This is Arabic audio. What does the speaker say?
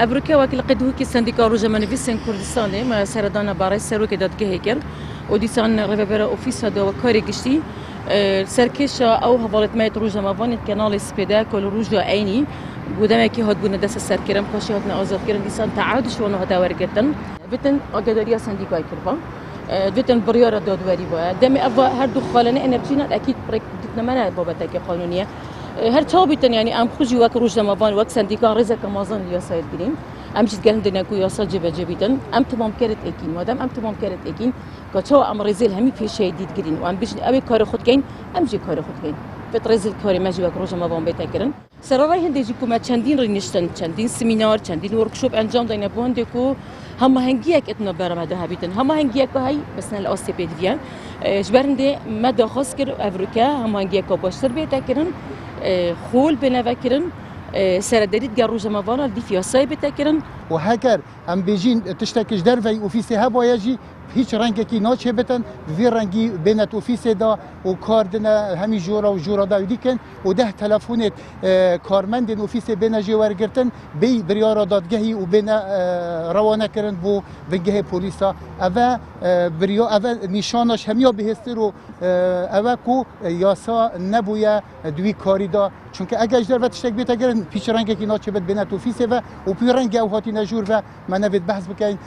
افریقا وکیل قدوه کی سندیکا روز منویسن کردستانه ما سردان بارای سروک دادگاه کر و دیسان رهبر اوفیس دا و کاری گشتی سرکش او حوالت میت روز ماوان کانال سپیدا کل روز عینی بودم کی هات بونه دست سرکرم خوشی هات آزاد کردن دیسان تعهدش ونه هات ورگتن بتن اگداریا سندیکای کربان بتن بريارة دادواري بوا دم أفا هر دو خالنا أنا بتشينا أكيد بريكتنا منا بابتك قانونية هر تابتن يعني أم خجي وك روج دمافان وك سنديكا رزق مازن الياسا الجريم أم جد قلنا دنا كو ياسا جبتن أم تمام كرت أكين ودم أم تمام كرت أكين كتشو أم رزيل همي في شيء جديد جرين وأم بيج أبي كار خد كين أم جي كار خد كين فترزيل كاري ما جوا روج دمافان بيتكرن سرراي هندي جيكو ما چندين رنشتن چندين سيمينار چندين وركشوب انجام دينا بون ديكو هم هنگیک اتنا برام ده هبیتن هم هنگیک هاي بس نل آسیب دیدیم جبرنده مد خاص کر افریقا هم هنگیک باشتر بیتکرن خول بنوکرن سردرید گروج موانا دی فیاسای بیتکرن و هکر ام بیجین تشتکش در وی اوفیسه ها بایجی هیچ رنگی کی ناچه بتن وی رنگی بینت اوفیسه دا و کاردنا همی جورا و جورا دا دیکن و ده تلفونت کارمند اوفیسه بین جوار گرتن بی بریارا دادگاهی و بین روانه کردن بو بنگه پلیسا اوا بریا اوا نشانش همیا بهستر و اوا کو یاسا نبویا دوی کاری دا چون که اگه اجدر وقتش تک بیت اگر پیش رنگی کی ناچه بت بینت اوفیسه و پی رنگ او هاتی نجور و من نوید بحث بکن